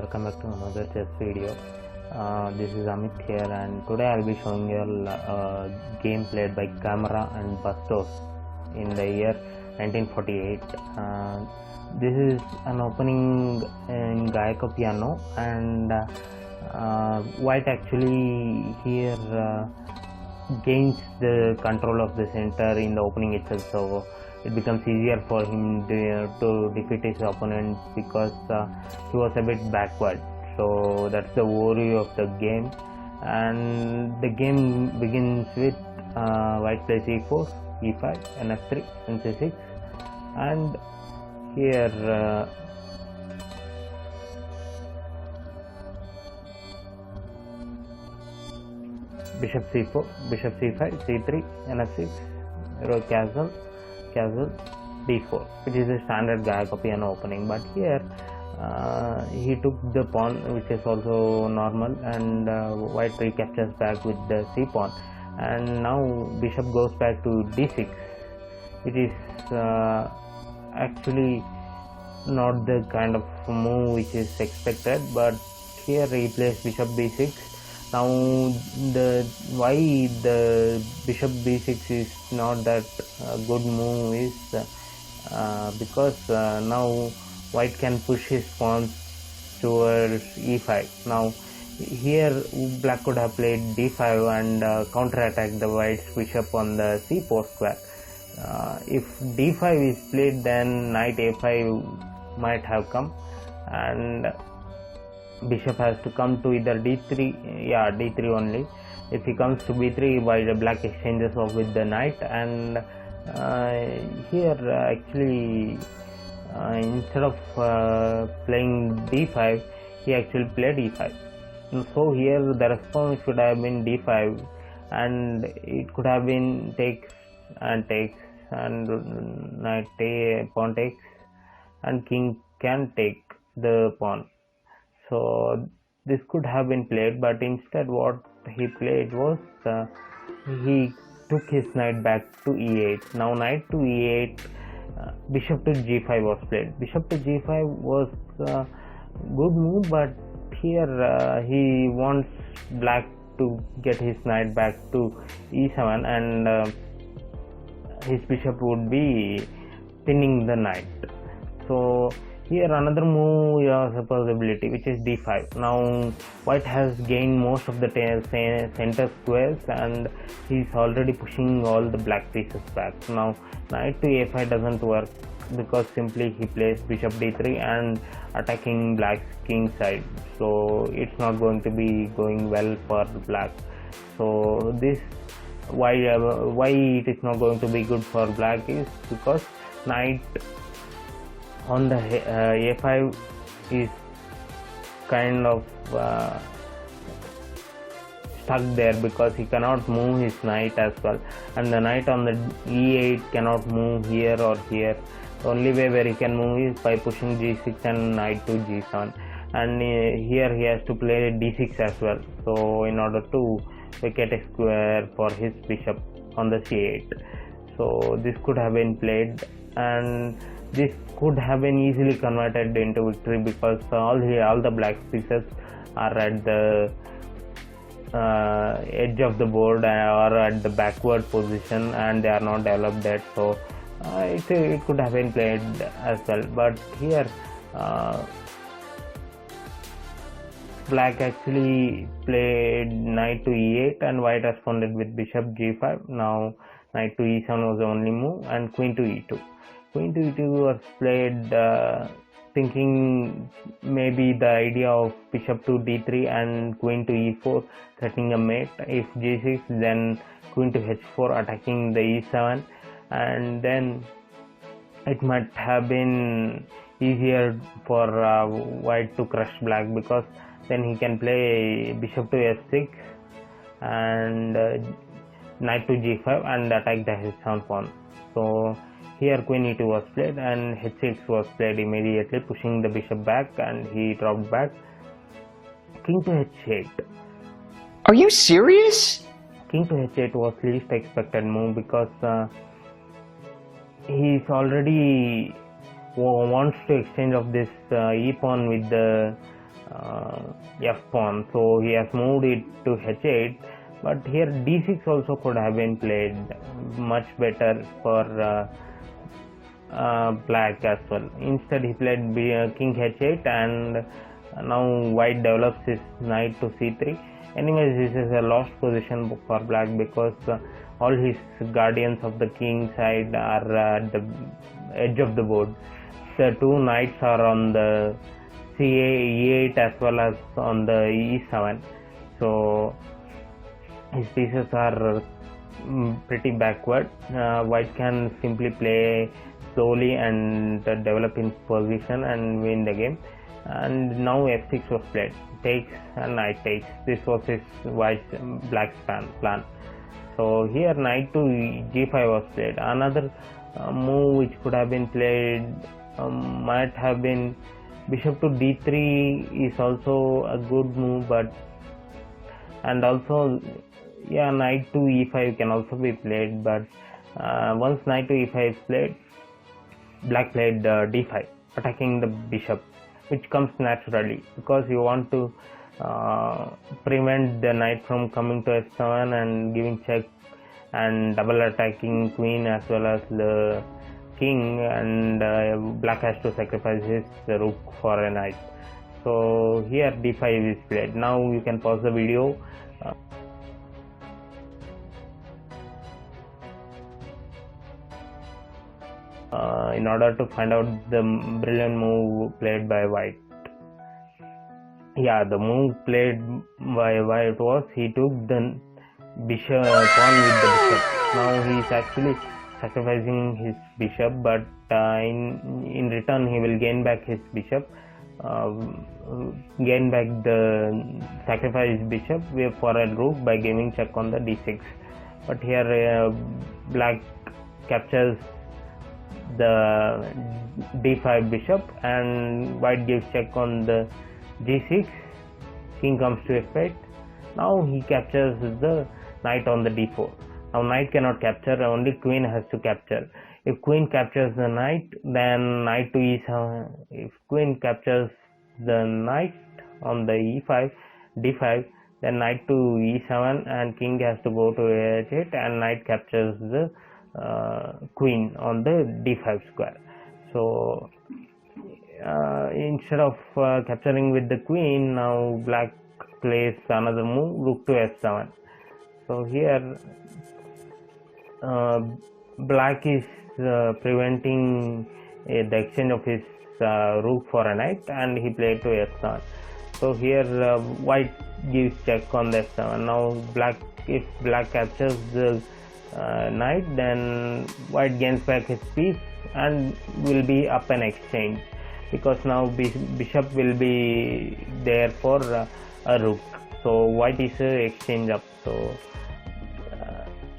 welcome back to another chess video. This is Amit here, and today I'll be showing you a game played by Camera and Bastos in the year 1948. This is an opening in Gaico piano, and White actually here gains the control of the center in the opening itself, so it becomes easier for him to defeat his opponent because he was a bit backward. So that's the worry of the game, and the game begins with White plays e4, e5, and f3, and c6, and here bishop c4, bishop c5, c3, and f6, rook castle, d4, which is a standard Gaico piano opening. But here he took the pawn, which is also normal, and White recaptures back with the c pawn, and now bishop goes back to d6, which is actually not the kind of move which is expected. But here he plays bishop b6. Now why the bishop b6 is not that good move is because now White can push his pawns towards e5. Now here Black could have played d5 and counter-attack the White's bishop on the c4 square. If d5 is played, then knight a5 might have come, and bishop has to come to either d3, d3 only. If he comes to b3, while the Black exchanges off with the knight, and here actually instead of playing d5, he actually played e5. So here the response should have been d5, and it could have been takes, and knight pawn takes, and king can take the pawn. So this could have been played, but instead what he played was he took his knight back to e8. Now knight to e8, bishop to g5 was played. Bishop to g5 was a good move, but here he wants Black to get his knight back to e7, and his bishop would be pinning the knight. So here another move is a possibility, which is d5. Now White has gained most of the center squares, and he's already pushing all the Black pieces back. Now knight to a5 doesn't work because simply he plays bishop d3 and attacking Black's king side, so it's not going to be going well for Black. So this why it is not going to be good for Black is because knight on the a5 is kind of stuck there because he cannot move his knight as well, and the knight on the e8 cannot move here or here. The only way where he can move is by pushing g6 and knight to g7, and here he has to play d6 as well, so in order to vacate a square for his bishop on the c8. So this could have been played, and this could have been easily converted into victory because all the Black pieces are at the edge of the board or at the backward position, and they are not developed yet. So it could have been played as well. But here Black actually played knight to e8, and White responded with bishop g5. Now knight to e7 was the only move, and queen to e2. Queen to e2 was played thinking maybe the idea of bishop to d3 and queen to e4 threatening a mate. If g6, then queen to h4 attacking the e7, and then it might have been easier for White to crush Black, because then he can play bishop to f6 and knight to g5 and attack the h7 pawn. So here queen e2 was played, and h6 was played immediately, pushing the bishop back, and he dropped back. King to h8. Are you serious? King to h8 was least expected move because he's already wants to exchange of this e pawn with the f pawn, so he has moved it to h8. But here d6 also could have been played much better for black as well. Instead he played king h8, and now white develops his knight to c3. Anyways, this is a lost position for black because all his guardians of the king side are at the edge of the board. The two knights are on the e8 as well as on the e7, so his pieces are pretty backward. White can simply play slowly and develop in position and win the game. And now f6 was played, takes and knight takes. This was his black's plan. So here knight to g5 was played. Another move which could have been played might have been bishop to d3 is also a good move, but and also knight to e5 can also be played. But once knight to e5 is played, black played d5, attacking the bishop, which comes naturally because you want to prevent the knight from coming to f7 and giving check and double attacking queen as well as the king, and black has to sacrifice his rook for a knight. So here d5 is played. Now you can pause the video. In order to find out the brilliant move played by white. The move played by white was he took the bishop pawn with the bishop. Now he is actually sacrificing his bishop, but in return he will gain back his bishop, gain back the sacrificed bishop for a rook by giving check on the d6. But here black captures the d5 bishop and white gives check on the g6. King comes to f8. Now he captures the knight on the d4. Now knight cannot capture, only queen has to capture. If queen captures the knight, then knight to e7. If queen captures the knight on the e5 d5, then knight to e7 and king has to go to h8, and knight captures the queen on the d5 square. So instead of capturing with the queen, now black plays another move, rook to f7. So here black is preventing the exchange of his rook for a knight, and he played to f7. So here white gives check on the f7. Now if black captures the knight, then white gains back his piece and will be up an exchange, because now bishop will be there for a rook. So white is exchange up. So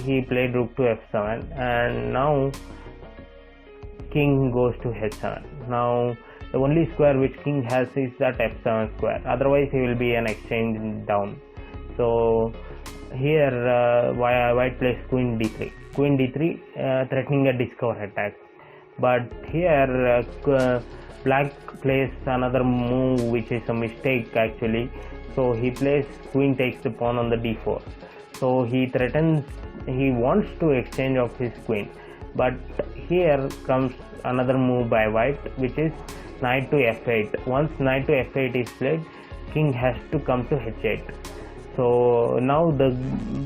he played rook to f7, and now king goes to h7. Now the only square which king has is that f7 square, otherwise he will be an exchange down. So here white plays queen d3, threatening a discover attack. But here black plays another move which is a mistake actually. So he plays queen takes the pawn on the d4. So he wants to exchange of his queen. But here comes another move by white, which is knight to f8. Once knight to f8 is played, king has to come to h8. So now the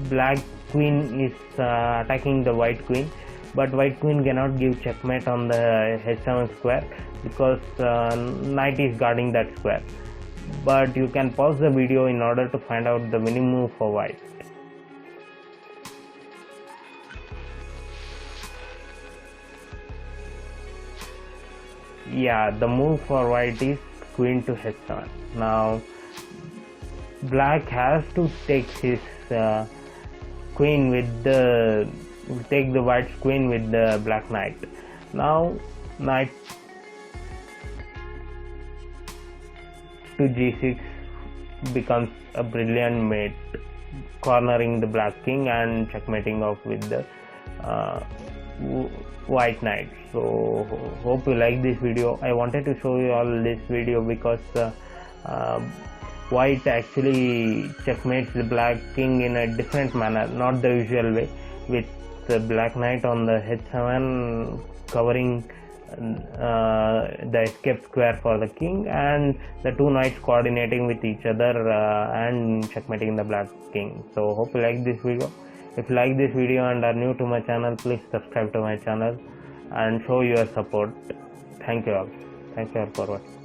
black queen is attacking the white queen, but white queen cannot give checkmate on the h7 square because knight is guarding that square. But you can pause the video in order to find out the winning move for white. The move for white is queen to h7. Now black has to take his queen with the white's queen with the black knight. Now knight to g6 becomes a brilliant mate, cornering the black king and checkmating off with the white knight. So hope you like this video. I wanted to show you all this video because white actually checkmates the black king in a different manner, not the usual way, with the black knight on the h7 covering the escape square for the king, and the two knights coordinating with each other and checkmating the black king. So hope you like this video. If you like this video and are new to my channel, please subscribe to my channel and show your support. Thank you all for watching.